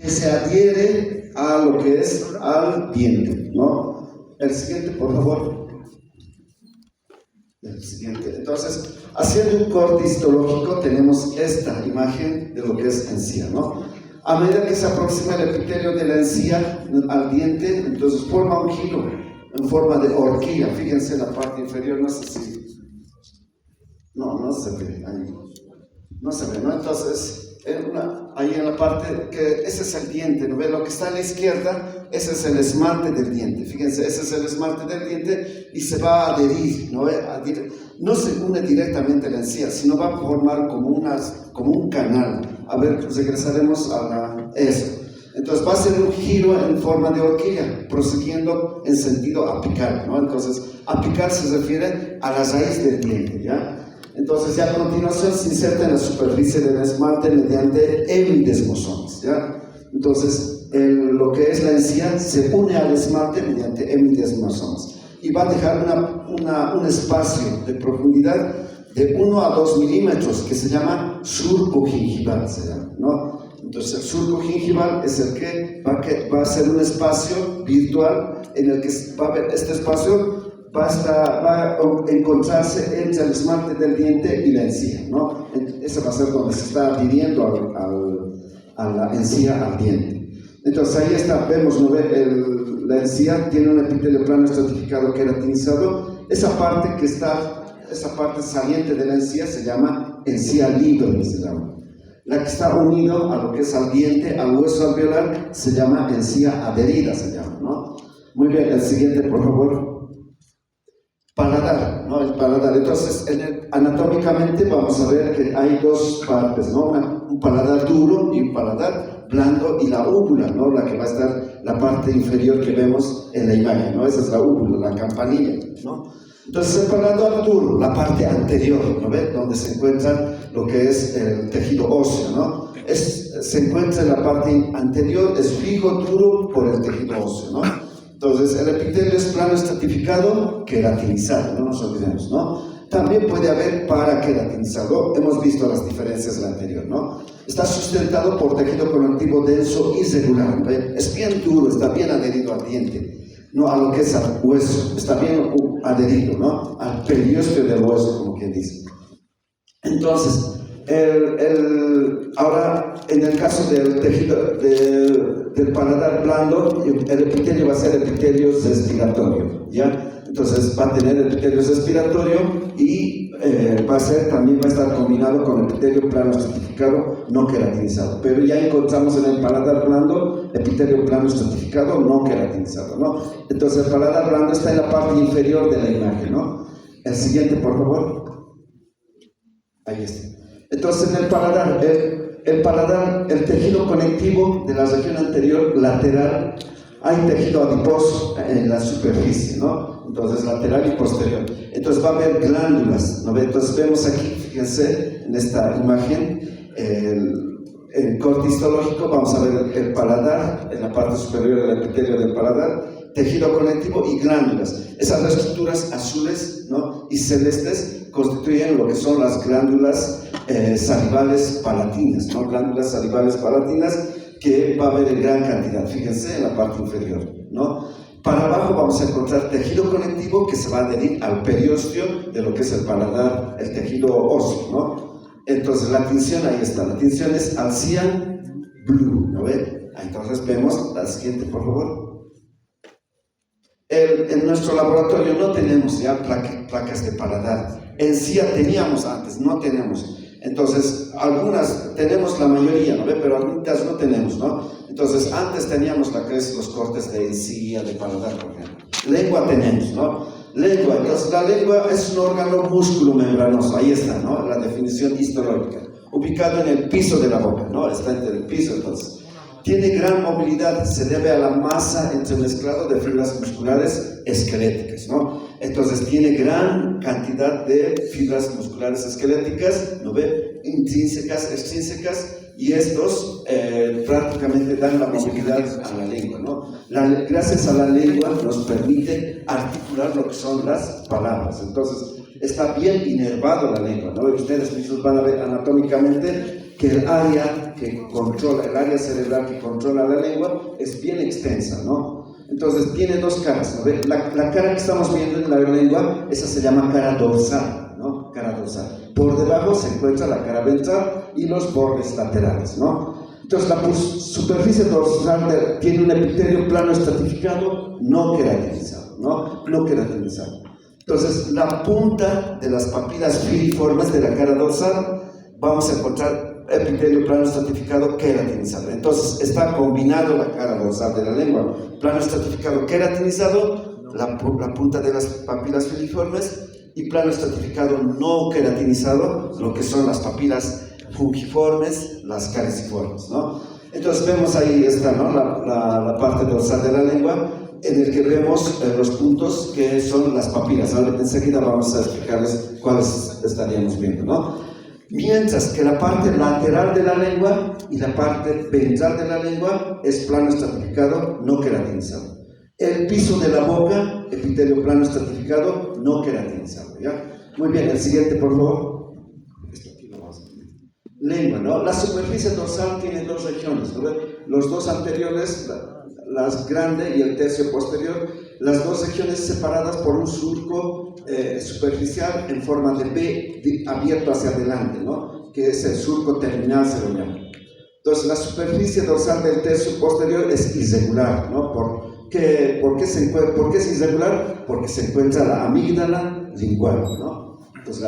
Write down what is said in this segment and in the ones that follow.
se adhiere a lo que es al diente, ¿no? El siguiente, por favor. El siguiente. Entonces, haciendo un corte histológico, tenemos esta imagen de lo que es encía, ¿no? A medida que se aproxima el epitelio de la encía al diente, entonces forma un giro en forma de horquilla. Fíjense en la parte inferior, no sé si... No se ve ahí. No se ve, ¿no? Entonces, ahí en la parte, que ese es el diente, ¿no ve? Lo que está a la izquierda, ese es el esmalte del diente. Fíjense, ese es el esmalte del diente y se va a adherir, ¿no ve? No se une directamente a la encía, sino va a formar como un canal. A ver, regresaremos a eso. Entonces va a ser un giro en forma de horquilla, prosiguiendo en sentido apical, ¿no? Entonces, apical se refiere a la raíz del diente, ¿ya? Entonces, ya a continuación se inserta en la superficie del esmalte mediante hemidesmosomas, ¿ya? Entonces, lo que es la encía se une al esmalte mediante hemidesmosomas y va a dejar un espacio de profundidad de 1 a 2 milímetros que se llama surco gingival, ¿no? Entonces, el surco gingival es el que va a ser un espacio virtual en el que va a haber este espacio. Va a encontrarse entre el esmalte del diente y la encía, ¿no? Ese va a ser donde se está adhiriendo a la encía al diente. Entonces ahí está, vemos, ¿no? La encía tiene un epitelio plano estratificado queratinizado. Esa parte saliente de la encía se llama encía libre, se llama. La que está unido a lo que es al diente, al hueso alveolar, se llama encía adherida, se llama, ¿no? Muy bien, el siguiente, por favor. Paladar, ¿no? El paladar. Entonces, anatómicamente vamos a ver que hay dos partes, ¿no? Un paladar duro y un paladar blando, y la úvula, ¿no? La que va a estar, la parte inferior que vemos en la imagen, ¿no? Esa es la úvula, la campanilla, ¿no? Entonces, el paladar duro, la parte anterior, ¿no ve? Donde se encuentra lo que es el tejido óseo, ¿no? Se encuentra en la parte anterior, es fijo, duro por el tejido óseo, ¿no? Entonces, el epitelio es plano estratificado, queratinizado, no nos olvidemos, ¿no? También puede haber paraqueratinizado, hemos visto las diferencias del anterior, ¿no? Está sustentado por tejido conectivo denso y regular, ¿no? Es bien duro, está bien adherido al diente, no a lo que es al hueso, está bien adherido, ¿no? Al periósteo del hueso, como quien dice. Entonces, ahora, en el caso del tejido del paladar blando, el epitelio va a ser epitelio respiratorio, ¿ya? Entonces va a tener epitelio respiratorio y también va a estar combinado con epitelio plano estratificado no queratinizado. Pero ya encontramos en el paladar blando epitelio plano estratificado no queratinizado, ¿no? Entonces el paladar blando está en la parte inferior de la imagen, ¿no? El siguiente, por favor. Ahí está. Entonces, en el paladar, el tejido conectivo de la región anterior lateral, hay tejido adiposo en la superficie, ¿no? Entonces, lateral y posterior. Entonces, va a haber glándulas, ¿no? Entonces, vemos aquí, fíjense, en esta imagen, el corte histológico, vamos a ver el paladar, en la parte superior del epitelio del paladar, tejido conectivo y glándulas. Esas estructuras azules, ¿no? Y celestes constituyen lo que son las glándulas salivales palatinas, ¿no? Glándulas salivales palatinas que va a haber en gran cantidad, fíjense en la parte inferior, ¿no? Para abajo vamos a encontrar tejido conectivo que se va a adherir al periósteo de lo que es el paladar, el tejido óseo, ¿no? Entonces la tinción, ahí está, la tinción es Alcian Blue, ¿no ve? Entonces vemos la siguiente, por favor. En nuestro laboratorio no tenemos ya placas de paladar. Encía teníamos antes, no tenemos. Entonces, algunas tenemos, la mayoría, ¿no ve? Pero algunas no tenemos, ¿no? Entonces, antes teníamos los cortes de encía, de paladar, por ejemplo. Lengua tenemos, ¿no? Lengua, entonces, la lengua es un órgano músculo-membranoso, ahí está, ¿no? La definición histológica. Ubicado en el piso de la boca, ¿no? Está entre el piso, entonces. Tiene gran movilidad, se debe a la masa entremezclado de fibras musculares esqueléticas, ¿no? Entonces tiene gran cantidad de fibras musculares esqueléticas, ¿no ve? Intrínsecas, extrínsecas, y estos prácticamente dan la movilidad a la lengua, ¿no? Gracias a la lengua nos permite articular lo que son las palabras. Entonces está bien inervado la lengua, ¿no? Ustedes mismos van a ver anatómicamente que el área que controla, el área cerebral que controla la lengua es bien extensa, ¿no? Entonces tiene dos caras, ¿no? La cara que estamos viendo en la lengua, esa se llama cara dorsal, ¿no? Cara dorsal. Por debajo se encuentra la cara ventral y los bordes laterales, ¿no? Entonces la superficie dorsal tiene un epitelio plano estratificado no queratinizado, ¿no? No queratinizado. Entonces la punta de las papilas filiformes de la cara dorsal vamos a encontrar epitelio plano estratificado queratinizado. Entonces está combinado la cara dorsal de la lengua, plano estratificado queratinizado, la punta de las papilas filiformes, y plano estratificado no queratinizado, lo que son las papilas fungiformes, las caliciformes, ¿no? Entonces vemos ahí está, ¿no? la parte dorsal de la lengua, en el que vemos los puntos que son las papilas. Ahora enseguida vamos a explicarles cuáles estaríamos viendo, ¿no? Mientras que la parte lateral de la lengua y la parte ventral de la lengua es plano estratificado no queratinizado. El piso de la boca, epitelio plano estratificado no queratinizado, ¿ya? Muy bien, el siguiente, por favor. Lengua, ¿no? La superficie dorsal tiene dos regiones, ¿no? Los dos anteriores, las grande y el tercio posterior, las dos regiones separadas por un surco superficial en forma de B abierto hacia adelante, ¿no? Que es el surco terminal, se lo llama. Entonces, la superficie dorsal del tercio posterior es irregular, ¿no? ¿Por qué es irregular? Porque se encuentra la amígdala lingual, ¿no? Entonces,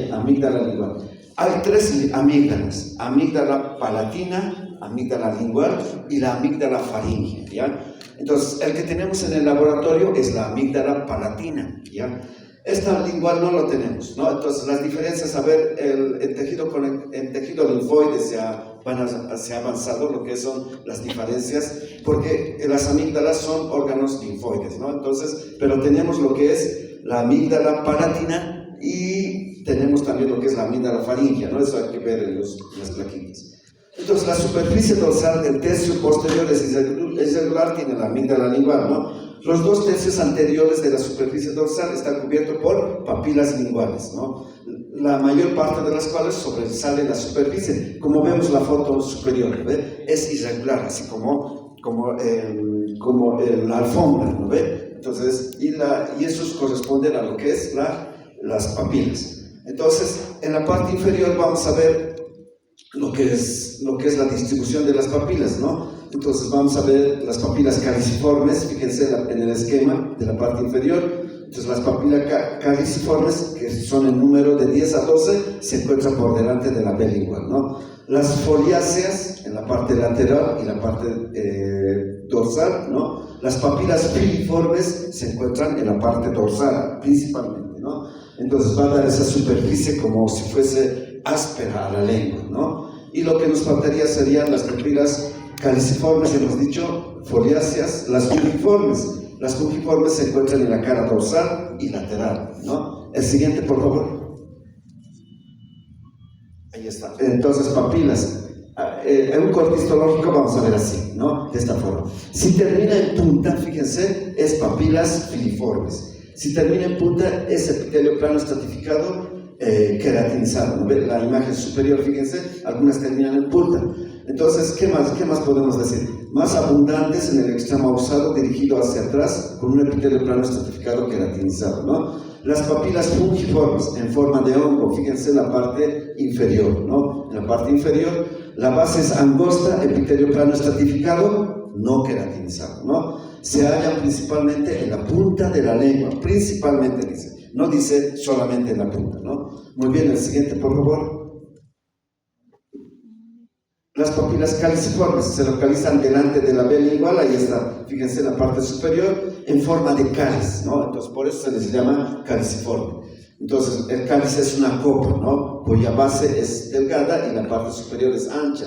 la amígdala lingual. Hay tres amígdalas: amígdala palatina, amígdala lingual y la amígdala faríngea, ¿ya? Entonces, el que tenemos en el laboratorio es la amígdala palatina, ¿ya? Esta lingual no lo tenemos, ¿no? Entonces, las diferencias, a ver, el tejido linfoide se ha avanzado, lo que son las diferencias, porque las amígdalas son órganos linfoides, ¿no? Entonces, pero tenemos lo que es la amígdala palatina y tenemos también lo que es la amígdala faríngea, ¿no? Eso hay que ver en las plaquitas. Entonces, la superficie dorsal del tercio posterior es irregular, tiene la amígdala lingual, ¿no? Los dos tercios anteriores de la superficie dorsal están cubiertos por papilas linguales, ¿no? La mayor parte de las cuales sobresale la superficie. Como vemos la foto superior, ¿ve? Es irregular, así como la alfombra, ¿no ve? Entonces, y esos corresponden a lo que es las papilas. Entonces, en la parte inferior vamos a ver lo que es la distribución de las papilas, ¿no? Entonces vamos a ver las papilas caliciformes, fíjense en el esquema de la parte inferior. Entonces las papilas caliciformes, que son en número de 10 a 12, se encuentran por delante de la B lingual, ¿no? Las foliáceas en la parte lateral y la parte dorsal, ¿no? Las papilas filiformes se encuentran en la parte dorsal, principalmente, ¿no? Entonces va a dar esa superficie como si fuese áspera a la lengua, ¿no? Y lo que nos faltaría serían las papilas caliciformes, hemos dicho, foliáceas, las fungiformes. Las fungiformes se encuentran en la cara dorsal y lateral, ¿no? El siguiente, por favor. Ahí está. Entonces, papilas. En un corte histológico vamos a ver así, ¿no? De esta forma. Si termina en punta, fíjense, es papilas filiformes. Si termina en punta, es epitelio plano estratificado queratinizado, ¿no? La imagen superior, fíjense, algunas terminan en punta. Entonces, ¿qué más podemos decir? Más abundantes en el extremo ausado dirigido hacia atrás con un epitelio plano estratificado queratinizado, ¿no? Las papilas fungiformes en forma de hongo, fíjense en la parte inferior, ¿no? En la parte inferior, la base es angosta, epitelio plano estratificado, no queratinizado, ¿no? Se hallan principalmente en la punta de la lengua, principalmente dice. No dice solamente en la punta, ¿no? Muy bien, el siguiente, por favor. Las papilas caliciformes se localizan delante de la B lingual, ahí está, fíjense en la parte superior, en forma de cáliz, ¿no? Entonces, por eso se les llama caliciforme. Entonces, el cáliz es una copa, ¿no? Cuya base es delgada y la parte superior es ancha.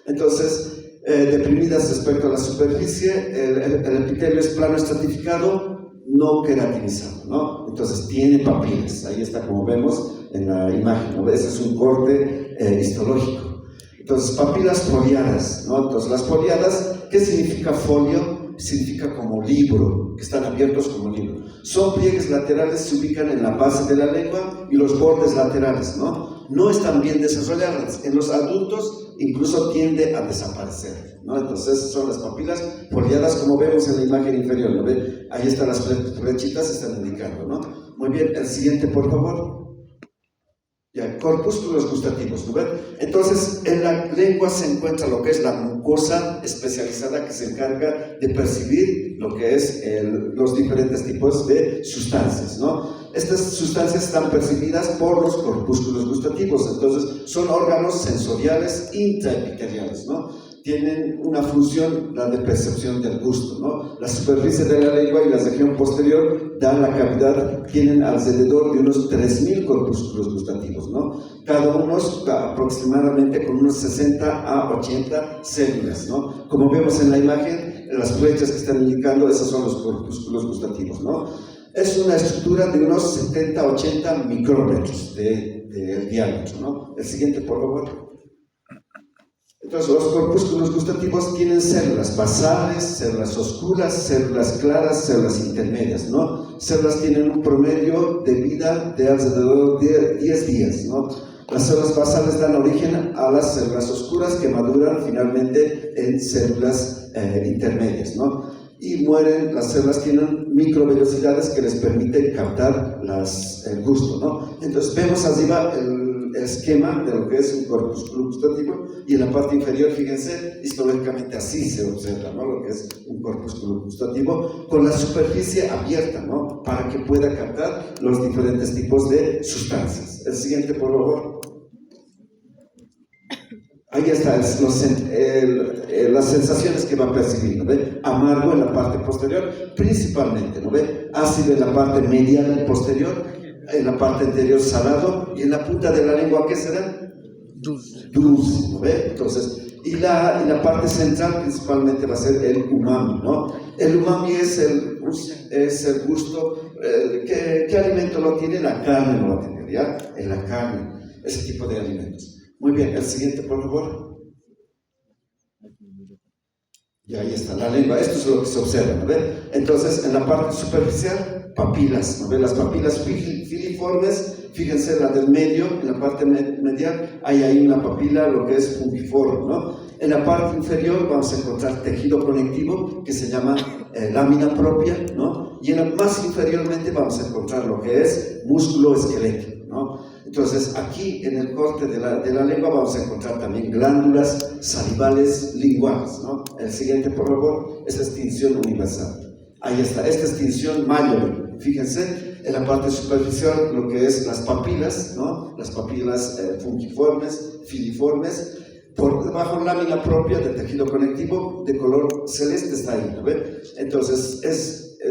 Entonces, deprimidas respecto a la superficie, el epitelio es plano estratificado, no queratinizado, ¿no? Entonces tiene papilas, ahí está como vemos en la imagen, ¿no? Ese es un corte histológico. Entonces, papilas foliadas, ¿no? Entonces, las foliadas, ¿qué significa folio? Significa como libro, que están abiertos como libro. Son pliegues laterales, se ubican en la base de la lengua y los bordes laterales, ¿no? no están bien desarrolladas. En los adultos incluso tiende a desaparecer, ¿no? Entonces esas son las papilas foliadas, como vemos en la imagen inferior, ¿no ve? Ahí están las flechitas, están indicando, ¿no? Muy bien, el siguiente, por favor. Ya, corpúsculos gustativos, ¿no ven? Entonces, en la lengua se encuentra lo que es la mucosa especializada que se encarga de percibir lo que es los diferentes tipos de sustancias, ¿no? Estas sustancias están percibidas por los corpúsculos gustativos, entonces son órganos sensoriales intraepiteliales, ¿no? Tienen una función, la de percepción del gusto, ¿no? La superficie de la lengua y la región posterior dan la cavidad, tienen alrededor de unos 3.000 corpúsculos gustativos, ¿no? Cada uno aproximadamente con unos 60 a 80 células, ¿no? Como vemos en la imagen, las flechas que están indicando, esos son los corpúsculos gustativos, ¿no? Es una estructura de unos 70 a 80 micrómetros de diámetro, ¿no? El siguiente, por favor. Entonces, los corpúsculos gustativos tienen células basales, células oscuras, células claras, células intermedias, ¿no? Células tienen un promedio de vida de alrededor de 10 días, ¿no? Las células basales dan origen a las células oscuras que maduran finalmente en células intermedias, ¿no? Y mueren, las células tienen microvelocidades que les permiten captar el gusto, ¿no? Entonces, vemos arriba el esquema de lo que es un corpúsculo gustativo y en la parte inferior, fíjense, histológicamente así se observa, ¿no? Lo que es un corpúsculo gustativo con la superficie abierta, ¿no? Para que pueda captar los diferentes tipos de sustancias. El siguiente, por favor. Ahí está, las sensaciones que va a percibir, ¿no ve? Amargo en la parte posterior, principalmente, ¿no ve? Ácido en la parte mediana y posterior, en la parte anterior salado, y en la punta de la lengua, ¿qué será? Dulce. Dulce, ¿no ve? Entonces, y la parte central principalmente va a ser el umami, ¿no? El umami es el gusto, ¿qué alimento lo tiene? La carne lo va a tener, ¿ya? En la carne, ese tipo de alimentos. Muy bien, el siguiente, por favor. Y ahí está, la lengua, esto es lo que se observa, ¿no ve? Entonces, en la parte superficial, papilas, ¿no ve? Las papilas filiformes, fíjense la del medio, en la parte medial, hay una papila, lo que es fungiforme, ¿no? En la parte inferior vamos a encontrar tejido conectivo, que se llama lámina propia, ¿no? Y más inferiormente vamos a encontrar lo que es músculo esquelético, ¿no? Entonces, aquí en el corte de la lengua vamos a encontrar también glándulas salivales linguales, ¿no? El siguiente, por favor, es extinción universal. Ahí está, esta extinción mayor. Fíjense, en la parte superficial lo que es las papilas, ¿no? Las papilas fungiformes, filiformes. Por debajo, lámina propia del tejido conectivo de color celeste está ahí, ¿no ve? Entonces,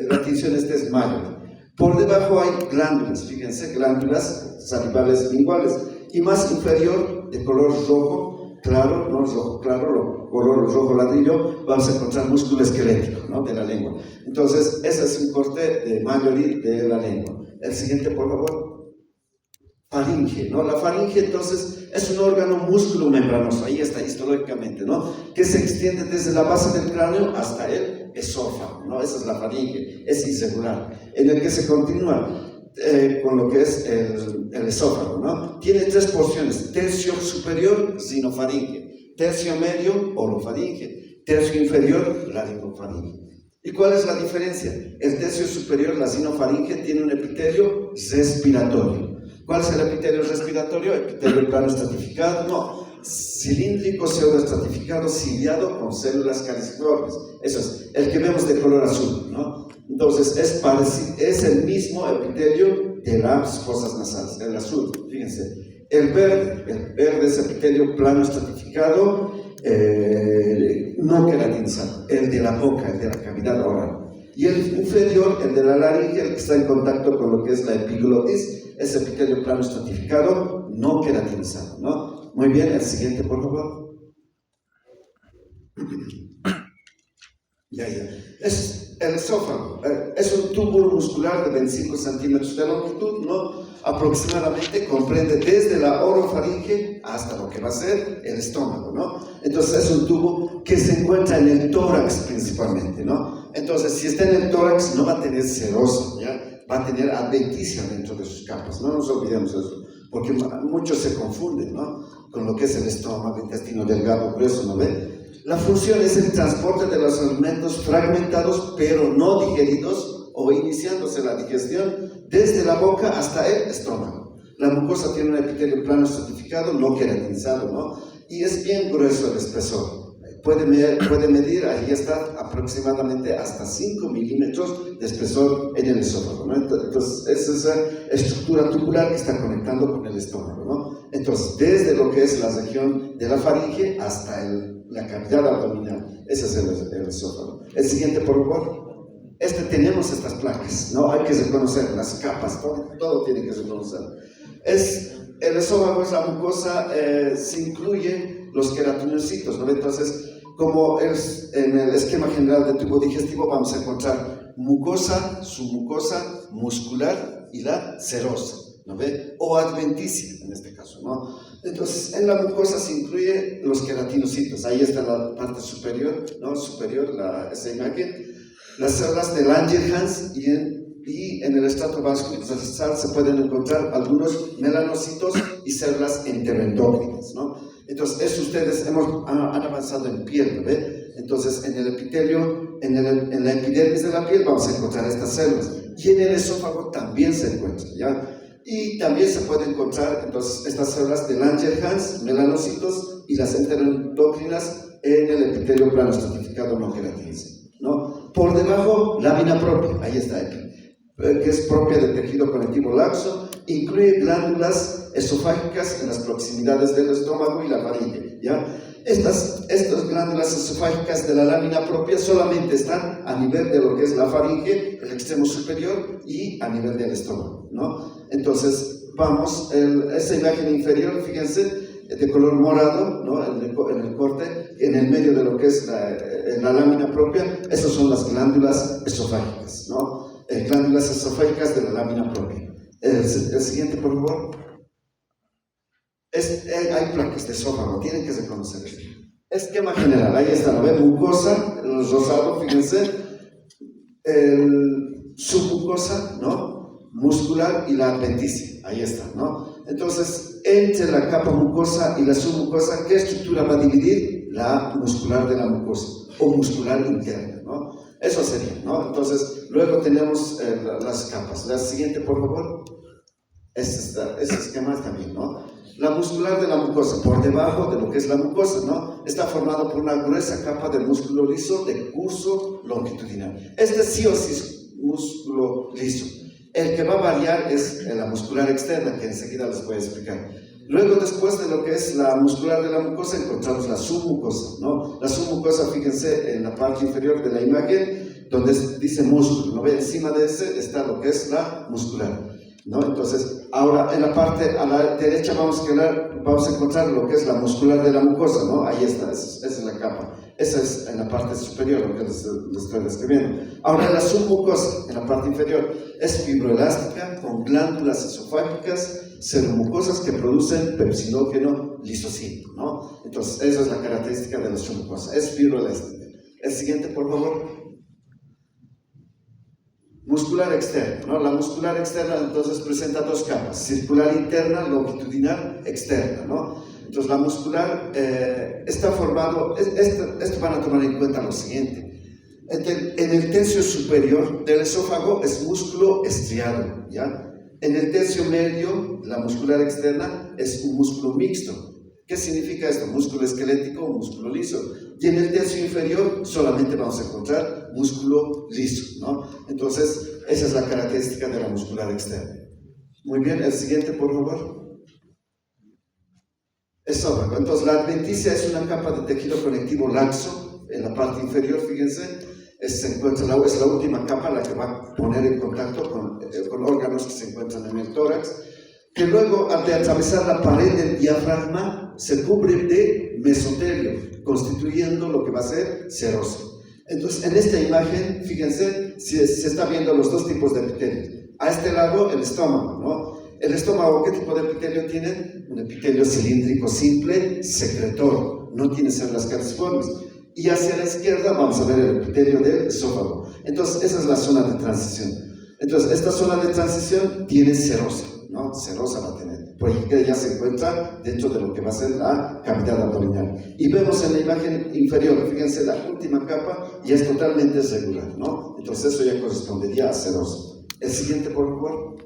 la extinción es mayor. Por debajo hay glándulas, fíjense, glándulas salivales linguales. Y más inferior, de color rojo claro, no rojo claro, color rojo ladrillo, vamos a encontrar músculo esquelético, ¿no? De la lengua. Entonces, ese es un corte de Mallory de la lengua. El siguiente, por favor. Faringe, ¿no? La faringe, entonces, es un órgano músculo membranoso, ahí está histológicamente, ¿no? Que se extiende desde la base del cráneo hasta el esófago, ¿no? Esa es la faringe, es irregular, en el que se continúa con lo que es el esófago, ¿no? Tiene tres porciones: tercio superior, sinofaringe; tercio medio, orofaringe; tercio inferior, laringofaringe. ¿Y cuál es la diferencia? El tercio superior, la sinofaringe, tiene un epitelio respiratorio. ¿Cuál es el epitelio respiratorio? Epitelio plano estratificado, no, cilíndrico, pseudoestratificado, ciliado con células caliciformes. Eso es, el que vemos de color azul, ¿no? Entonces, es el mismo epitelio de las fosas nasales, el azul, fíjense. El verde es epitelio plano estratificado, no queratinizado, el de la boca, el de la cavidad oral. Y el inferior, el de la laringe, el que está en contacto con lo que es la epiglotis, es epitelio plano estratificado, no queratinizado, ¿no? Muy bien, el siguiente, por favor. Ya. Es el esófago, es un túbulo muscular de 25 centímetros de longitud, ¿no? Aproximadamente comprende desde la orofaringe hasta lo que va a ser el estómago, ¿no? Entonces es un tubo que se encuentra en el tórax principalmente, ¿no? Entonces, si está en el tórax, no va a tener serosa, ¿ya? Va a tener adventicia dentro de sus capas, no nos olvidemos de eso. porque muchos se confunden, ¿no? Con lo que es el estómago, intestino delgado, grueso, ¿no ve? La función es el transporte de los alimentos fragmentados, pero no digeridos, o iniciándose la digestión desde la boca hasta el estómago. La mucosa tiene un epitelio plano estratificado, no queratinizado, ¿no? Y es bien grueso el espesor. Puede medir, ahí está, aproximadamente hasta 5 milímetros de espesor en el esófago, ¿no? Entonces, es esa estructura tubular que está conectando con el estómago, ¿no? Entonces, desde lo que es la región de la faringe hasta la cavidad abdominal, ese es el esófago. El siguiente, por favor. Tenemos estas placas, ¿no? Hay que reconocer las capas, todo tiene que reconocer. El esófago es la mucosa, se incluye los queratinocitos, ¿no? Entonces, como en el esquema general del tubo digestivo, vamos a encontrar mucosa, submucosa, muscular y la serosa, ¿no ve? O adventicia, en este caso, ¿no? Entonces, en la mucosa se incluye los queratinocitos, ahí está la parte superior, ¿no? Esa imagen. Las células de Langerhans y en el estrato vascular se pueden encontrar algunos melanocitos y células enteroendócrinas, ¿no? Entonces, ustedes han avanzado en piel, ¿no ve? Entonces, en el epitelio, en la epidermis de la piel vamos a encontrar estas células. Y en el esófago también se encuentran, ¿ya? Y también se pueden encontrar, entonces, estas células de Langerhans, melanocitos y las enteroendócrinas en el epitelio plano estratificado no queratinizado, ¿no? Por debajo, lámina propia, ahí está aquí, que es propia del tejido conectivo laxo, incluye glándulas esofágicas en las proximidades del estómago y la faringe, ¿ya? Estas glándulas esofágicas de la lámina propia solamente están a nivel de lo que es la faringe, el extremo superior, y a nivel del estómago, ¿no? Entonces, vamos, esa imagen inferior, fíjense, de color morado, ¿no? En el corte, en el medio de lo que es la lámina propia, esas son las glándulas esofágicas, ¿no? Glándulas esofágicas de la lámina propia. El siguiente, por favor. Hay placas de esófago, tienen que reconocer esto. Esquema general, ahí está, ¿no? Mucosa, el rosado, fíjense, submucosa, ¿no? Muscular y la adventicia, ahí está, ¿no? Entonces, entre la capa mucosa y la submucosa, ¿qué estructura va a dividir? La muscular de la mucosa, o muscular interna, ¿no? Eso sería, ¿no? Entonces, luego tenemos las capas. La siguiente, por favor. Ese esquema está bien, ¿no? La muscular de la mucosa, por debajo de lo que es la mucosa, ¿no? Está formado por una gruesa capa de músculo liso de curso longitudinal. Sí o sí es músculo liso. El que va a variar es la muscular externa, que enseguida les voy a explicar. Luego, después de lo que es la muscular de la mucosa, encontramos la submucosa, ¿no? La submucosa, fíjense, en la parte inferior de la imagen, donde dice músculo, ¿no? Encima de ese está lo que es la muscular, ¿no? Entonces, ahora en la parte a la derecha vamos a encontrar lo que es la muscular de la mucosa, ¿no? Ahí está, esa es la capa. Esa es en la parte superior, lo que les estoy describiendo. Ahora la submucosa, en la parte inferior, es fibroelástica con glándulas esofágicas seromucosas que producen pepsinógeno lisocínico, ¿no? Entonces, esa es la característica de la submucosa, es fibroelástica. El siguiente, por favor. Muscular externa, ¿no? La muscular externa entonces presenta dos capas, circular interna, longitudinal, externa, ¿no? Entonces la muscular está formado, esto van a tomar en cuenta lo siguiente, en el tercio superior del esófago es músculo estriado, ¿ya? En el tercio medio, la muscular externa es un músculo mixto. ¿Qué significa esto? Músculo esquelético o músculo liso. Y en el tercio inferior solamente vamos a encontrar músculo liso, ¿no? Entonces, esa es la característica de la muscular externa. Muy bien, el siguiente, por favor. Esófago. Entonces, la adventicia es una capa de tejido conectivo laxo en la parte inferior, fíjense. Es la última capa la que va a poner en contacto con órganos que se encuentran en el tórax, que luego, al atravesar la pared del diafragma, se cubre de mesotelio, constituyendo lo que va a ser serosa. Entonces, en esta imagen, fíjense, se está viendo los dos tipos de epitelio. A este lado, el estómago, ¿no? El estómago, ¿qué tipo de epitelio tiene? Un epitelio cilíndrico simple, secretor, no tiene células calciformes. Y hacia la izquierda vamos a ver el epitelio del esófago. Entonces, esa es la zona de transición. Entonces, esta zona de transición tiene serosa, ¿no? Serosa va a tener, porque ya se encuentra dentro de lo que va a ser la cavidad abdominal. Y vemos en la imagen inferior, fíjense, la última capa ya es totalmente regular, ¿no? Entonces eso ya correspondería a serosa. El siguiente, por favor.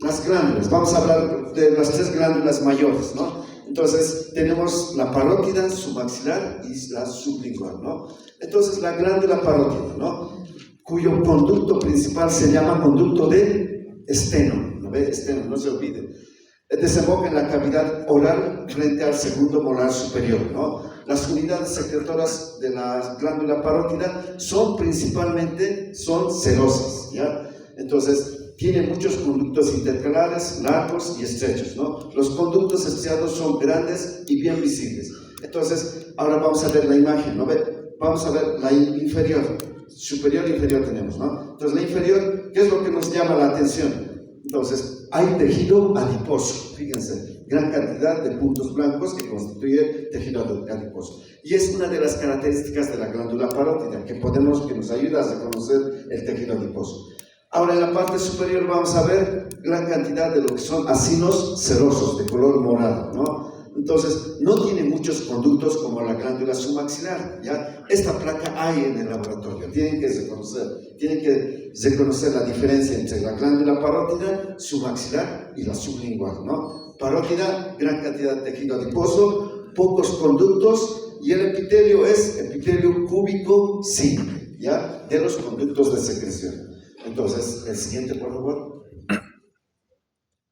Las glándulas, vamos a hablar de las tres glándulas mayores, ¿no? Entonces tenemos la parótida, submaxilar y la sublingual, ¿no? Entonces la glándula parótida, ¿no? Cuyo conducto principal se llama conducto de Steno, ¿no ve? Steno, no se olvide. Desemboca en la cavidad oral frente al segundo molar superior, ¿no? Las unidades secretoras de la glándula parótida son principalmente serosas, ¿ya? Entonces tiene muchos conductos intercalares, largos y estrechos, ¿no? Los conductos estriados son grandes y bien visibles. Entonces, ahora vamos a ver la imagen, ¿no? Vamos a ver la inferior, superior e inferior tenemos, ¿no? Entonces, la inferior, ¿qué es lo que nos llama la atención? Entonces, hay tejido adiposo, fíjense, gran cantidad de puntos blancos que constituye tejido adiposo. Y es una de las características de la glándula parótida que nos ayuda a reconocer el tejido adiposo. Ahora en la parte superior vamos a ver gran cantidad de lo que son acinos serosos de color morado, ¿no? Entonces no tiene muchos conductos como la glándula submaxilar, ¿ya? Esta placa hay en el laboratorio, tienen que reconocer la diferencia entre la glándula parótida, submaxilar y la sublingual, ¿no? Parótida, gran cantidad de tejido adiposo, pocos conductos y el epitelio es epitelio cúbico simple, ¿ya? De los conductos de secreción. Entonces, el siguiente, por favor.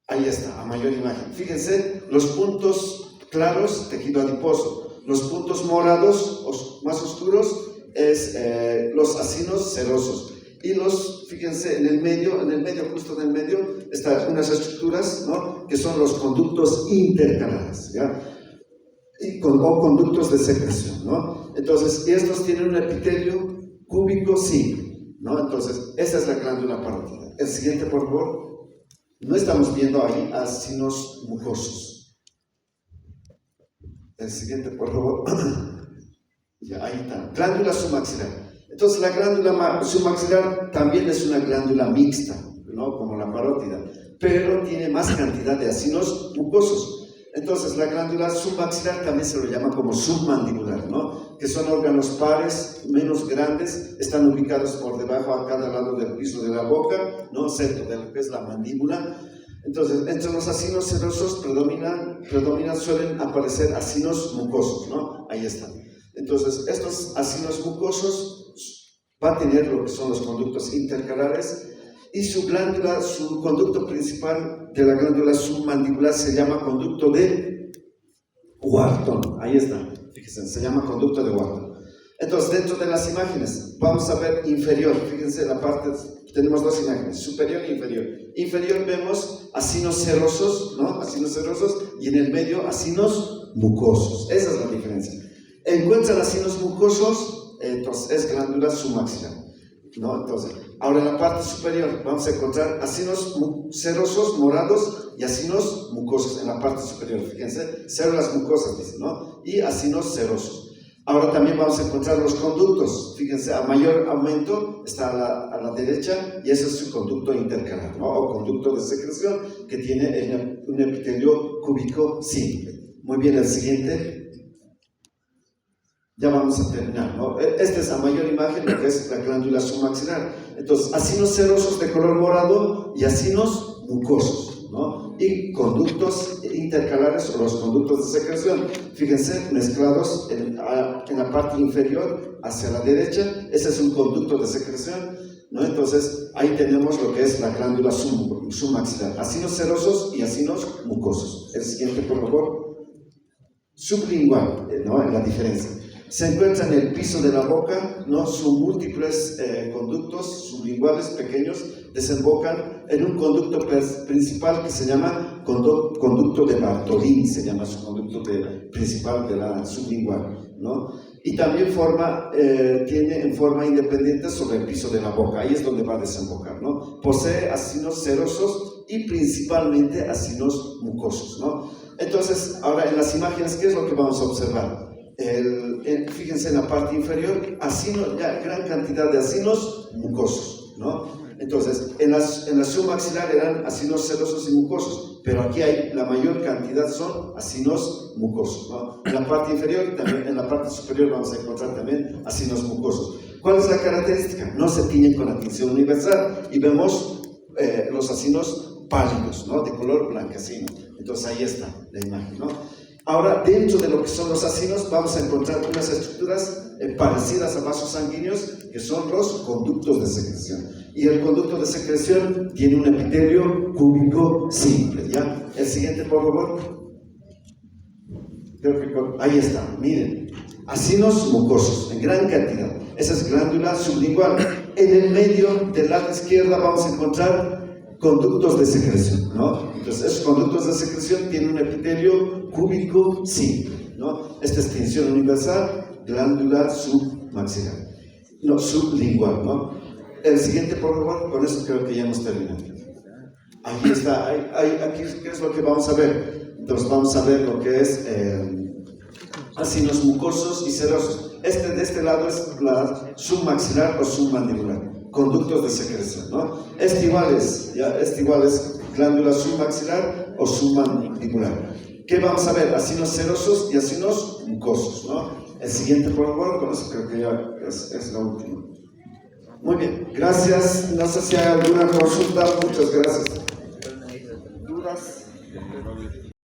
Ahí está, a mayor imagen. Fíjense, los puntos claros, tejido adiposo. Los puntos morados, más oscuros, es los acinos serosos. Y fíjense, en el medio, justo en el medio, están unas estructuras, ¿no? Que son los conductos intercalares, ¿ya? O conductos de secreción, ¿no? Entonces, estos tienen un epitelio cúbico simple, ¿no? Entonces, esa es la glándula parótida. El siguiente, por favor. No estamos viendo ahí acinos mucosos. El siguiente, por favor. Ya, ahí está. Glándula submaxilar. Entonces, la glándula submaxilar también es una glándula mixta, ¿no? Como la parótida, pero tiene más cantidad de acinos mucosos. Entonces, la glándula submaxilar también se lo llama como submandibular, ¿no? Que son órganos pares, menos grandes, están ubicados por debajo a cada lado del piso de la boca, ¿no? Cerca de lo que es la mandíbula. Entonces, entre los acinos serosos suelen aparecer acinos mucosos, ¿no? Ahí están. Entonces, estos acinos mucosos van a tener lo que son los conductos intercalares y su conducto principal de la glándula submandibular se llama conducto de Wharton. Ahí está, fíjense, se llama conducto de Wharton. Entonces, dentro de las imágenes, vamos a ver inferior. Fíjense, en la parte, tenemos dos imágenes, superior e inferior. Inferior vemos acinos serosos, ¿no? Acinos serosos, y en el medio acinos mucosos. Esa es la diferencia. Encuentran acinos mucosos, entonces es glándula submaxilar, ¿no? Entonces, ahora en la parte superior vamos a encontrar acinos serosos, morados, y acinos mucosos en la parte superior. Fíjense, células mucosas, dicen, ¿no? Y acinos serosos. Ahora también vamos a encontrar los conductos. Fíjense, a mayor aumento está a la derecha, y ese es su conducto intercalar, ¿no? O conducto de secreción, que tiene un epitelio cúbico simple. Muy bien, el siguiente. Ya vamos a terminar, ¿no? Esta es a mayor imagen, lo que es la glándula submaxilar. Entonces, acinos serosos de color morado y acinos mucosos, ¿no? Y conductos intercalares o los conductos de secreción. Fíjense, mezclados en la parte inferior hacia la derecha. Ese es un conducto de secreción, ¿no? Entonces, ahí tenemos lo que es la glándula submaxilar. Acinos serosos y acinos mucosos. El siguiente, por favor. Sublingual, ¿no? En la diferencia. Se encuentra en el piso de la boca, ¿no? Sus múltiples conductos sublinguales pequeños desembocan en un conducto principal que se llama conducto de Bartolini, se llama su conducto principal de la sublingual, ¿no? Y también tiene en forma independiente sobre el piso de la boca, ahí es donde va a desembocar, ¿no? Posee acinos serosos y principalmente acinos mucosos, ¿no? Entonces, ahora en las imágenes, ¿qué es lo que vamos a observar? Fíjense en la parte inferior, gran cantidad de acinos mucosos, ¿no? Entonces, en la submaxilar eran acinos serosos y mucosos, pero aquí hay la mayor cantidad son acinos mucosos, ¿no? En la parte inferior y también en la parte superior vamos a encontrar también acinos mucosos. ¿Cuál es la característica? No se tiñen con la tinción universal y vemos los acinos pálidos, ¿no? De color blanquecino. Entonces ahí está la imagen, ¿no? Ahora, dentro de lo que son los acinos, vamos a encontrar unas estructuras parecidas a vasos sanguíneos, que son los conductos de secreción. Y el conducto de secreción tiene un epitelio cúbico simple, ¿ya? El siguiente, por favor. Creo que ahí está, miren. Acinos mucosos, en gran cantidad. Esa es glándula sublingual. En el medio del lado izquierda vamos a encontrar conductos de secreción, ¿no? Entonces, esos conductos de secreción tienen un epitelio cúbico simple, ¿no? Esta es tinción universal, glándula submaxilar, no, sublingual, ¿no? El siguiente, por favor, con eso creo que ya hemos terminado. Ahí está, aquí, ¿qué es lo que vamos a ver? Entonces, vamos a ver lo que es acinos mucosos y serosos. De este lado es la submaxilar o submandibular. Conductos de secreción, ¿no? Este igual es glándula submaxilar o submandibular. ¿Qué vamos a ver? Acinos serosos y acinos mucosos, ¿no? El siguiente, por favor, con eso creo que ya es la última. Muy bien, gracias. No sé si hay alguna consulta. Muchas gracias.